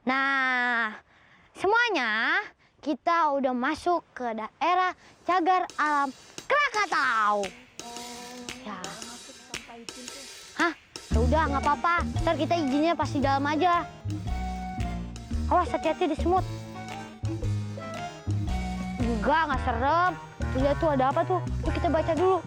Nah, semuanya kita udah masuk ke daerah Cagar Alam Krakatau. Ya. Hah? Ya udah nggak apa-apa. Ntar kita izinnya pas di dalam aja. Awas hati-hati di semut. Nggak serem. Tuh lihat tuh ada apa tuh? Yuk kita baca dulu.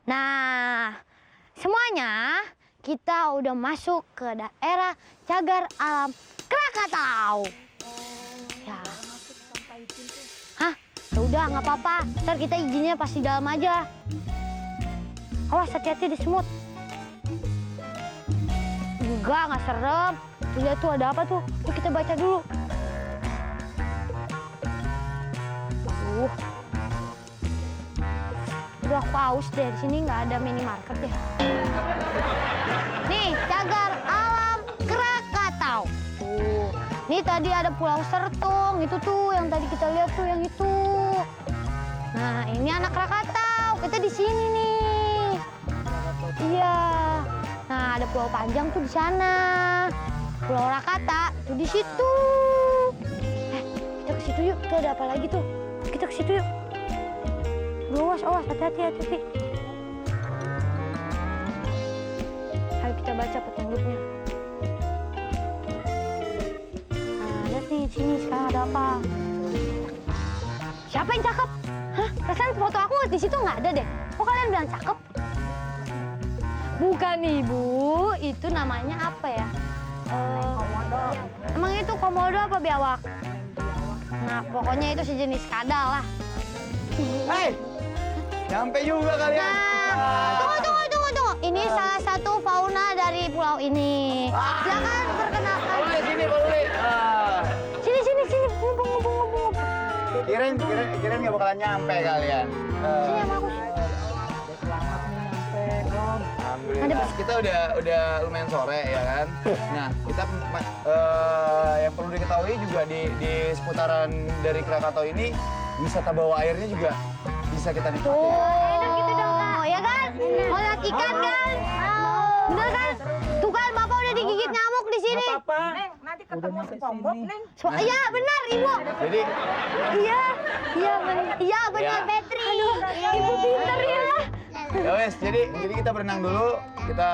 Nah, semuanya kita udah masuk ke daerah Cagar Alam Krakatau. Ya. Hah? Ya udah nggak apa-apa. Ntar kita izinnya pas di dalam aja. Awas hati-hati di semut. Nggak serem. Tuh lihat tuh ada apa tuh? Yuk kita baca dulu. Udah aku haus deh, di sini nggak ada minimarket ya. Nih, Cagar Alam Krakatau. Tuh, nih tadi ada Pulau Sertung, itu tuh yang tadi kita lihat tuh yang itu. Nah, ini anak Krakatau, kita di sini nih. Iya. Nah, ada Pulau Panjang tuh di sana. Pulau Rakata tuh di situ. Kita ke situ yuk. Tuh ada apa lagi tuh? Kita ke situ yuk. Awas, hati-hati. Ayo kita baca petunjuknya. Nah, lihat nih sini sekarang ada apa? Siapa yang cakep? Hah? Perasaan foto aku di situ nggak ada deh. Kok kalian bilang cakep? Bukan Ibu, itu namanya apa ya? Komodo. Emang itu komodo apa biawak? Nah, pokoknya itu sejenis kadal lah. Hei, nyampe juga kalian. Nah, tunggu. Ini salah satu fauna dari pulau ini. Silakan perkenalkan. Boleh. Sini, ngumpul. Kirain nggak bakalan nyampe kalian. Sini sama aku. Alhamdulillah. Kita udah lumayan sore ya kan. Nah, kita yang perlu diketahui juga di seputaran dari Krakatau ini wisata bawah airnya juga bisa kita nikmati. Enak gitu dong, Kak. Ya kan? Mau lihat ikan kan? Bener kan? Tuh kan, Bapak udah digigit nyamuk di sini. Apa? Neng, nanti ketemu si Pombok, Neng. Iya, benar, Ibu. Jadi, Iya, benar, Petri. Ibu pintar ya. ya wes, jadi kita berenang dulu, kita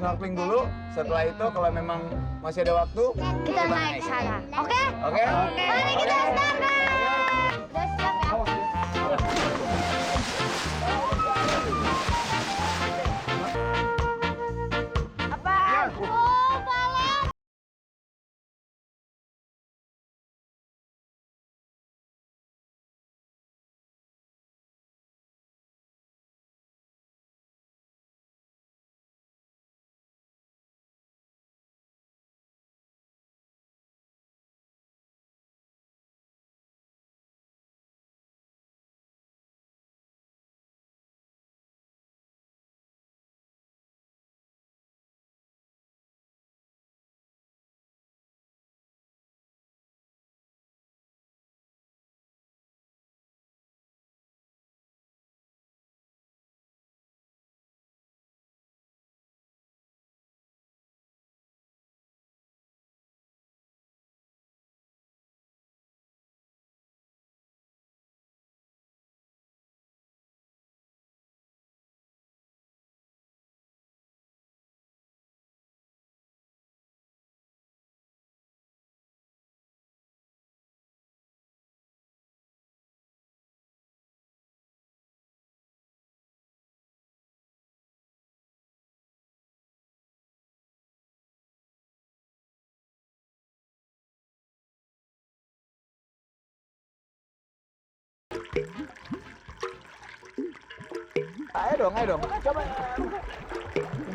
snorkeling dulu. Setelah itu kalau memang masih ada waktu, Kita naik sana. Oke? Oke? Mari kita snorkeling. Udah siap ya? Apaan? Oh, Valen. Ayo dong. Coba.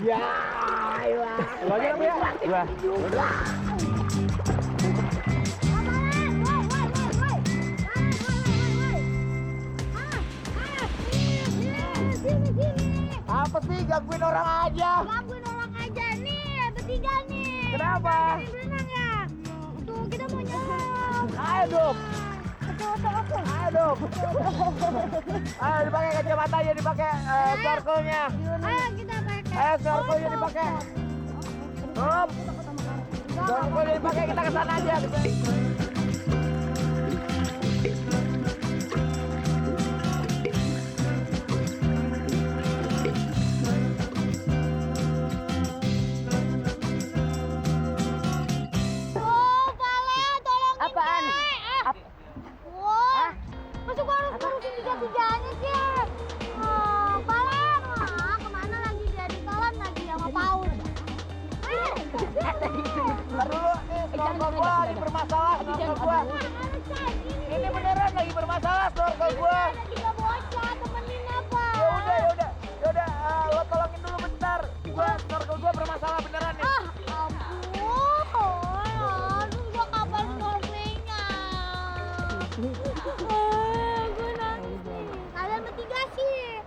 Ya, ayo. Lagi apa ya? Dua. Apa sih gangguin orang aja? Gangguin orang aja nih, bertiga nih. Kenapa? Kita berenang ya. Tuh, kita mau nyelam. Ayo dong. Betul. Ayo dong. Ayo dipakai kacamatanya, dipakai snorkelnya. Ayo kita pakai. Ayo snorkelnya dipakai. Stop. Snorkelnya dipakai, kita ke sana aja. Oh, Valen, tolong Apaan? Wah, masa gua harus ngurusin tiga-tiganya sih? Oh, Valen, kemana lagi dari kolam lagi sama Paul? Ntar dulu, nih snorkel gua lagi bermasalah, snorkel gua. Ini beneran lagi bermasalah snorkel gua. Ada tiga bocah, temenin apa? Yaudah, lo tolongin dulu bentar. Snorkel gua bermasalah beneran nih. Ampun, terus gua kapan snorkelingnya? Gue nangis nih. Kalian bertiga sih.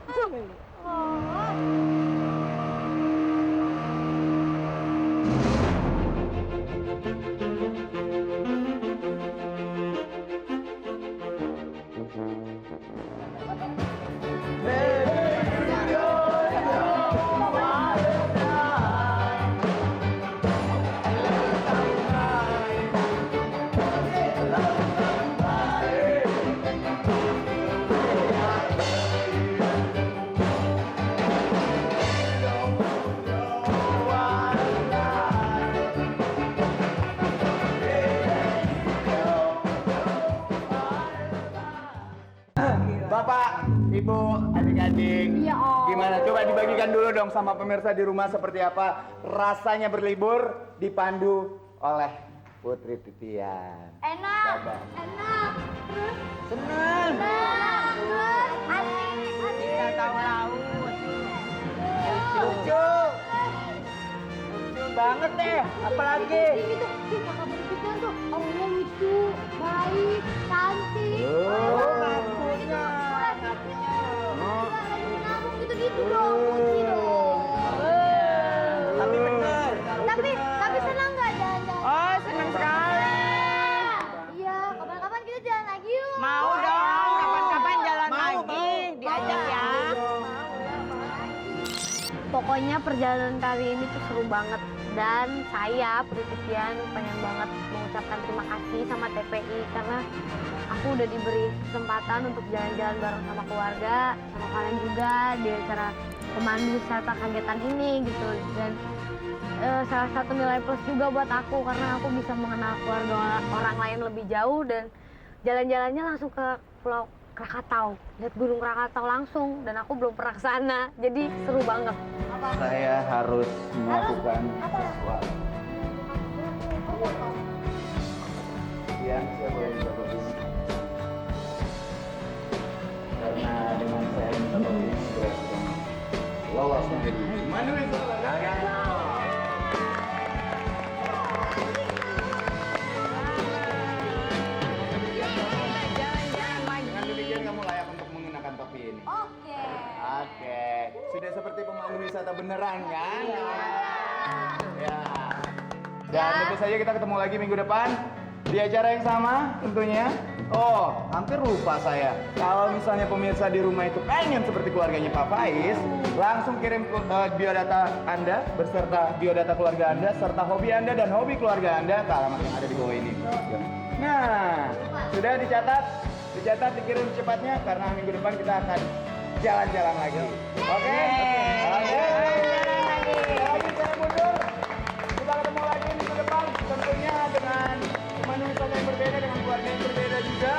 Ibu, adik-adik. Iya, Om. Gimana? Coba dibagikan dulu dong sama pemirsa di rumah seperti apa rasanya berlibur dipandu oleh Putri Titian. Enak. Sabar. Enak. Terus Senang. enak. Terus asik. Kita tahu laut. Lucu. Lucu banget deh. Apalagi? Gitu. Kakak berpikir tuh orangnya lucu, baik, cantik. Oh, ngakunya. Lagi menabung gitu-gitu dong. Lucu dong. Tapi bener. Tapi senang nggak jalan-jalan? Oh, senang sekali. Iya, kapan-kapan kita jalan lagi yuk. Mau dong. Kapan-kapan jalan lagi. Diajak ya. Pokoknya perjalanan kali ini tuh seru banget. Dan saya, Putri Titian, pengen banget mengucapkan terima kasih sama TPI karena aku udah diberi kesempatan untuk jalan-jalan bareng sama keluarga, sama kalian juga di acara pemandu wisata kagetan ini gitu. Dan salah satu nilai plus juga buat aku karena aku bisa mengenal keluarga orang lain lebih jauh dan jalan-jalannya langsung ke Pulau Krakatau, lihat Gunung Krakatau langsung dan aku belum pernah ke sana, jadi seru banget. Saya harus melakukan sesuatu. Iya, saya boleh minta topi ini. Karena dengan saya minta topi ini, saya sedang lolos menjadi pemandu wisata Krakatau. Dengan demikian kamu layak untuk mengenakan topi ini. Oke. Oke, sudah seperti pemandu wisata beneran kan? Ya. Dan tentu saja kita ketemu lagi minggu depan di acara yang sama tentunya. Oh, hampir lupa saya. Kalau misalnya pemirsa di rumah itu pengen seperti keluarganya Pak Faiz, langsung kirim biodata Anda beserta biodata keluarga Anda serta hobi Anda dan hobi keluarga Anda ke alamat yang ada di bawah ini. Nah, sudah dicatat, dikirim secepatnya karena minggu depan kita akan jalan-jalan lagi. Oke? Oke. Lagi saya mundur. Kita ketemu lagi minggu depan tentunya dengan pemandu wisata yang berbeda dengan keluarga yang berbeda juga.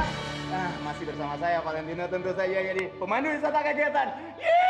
Nah, masih bersama saya Valentino tentu saja jadi pemandu wisata kegiatan. Yeay!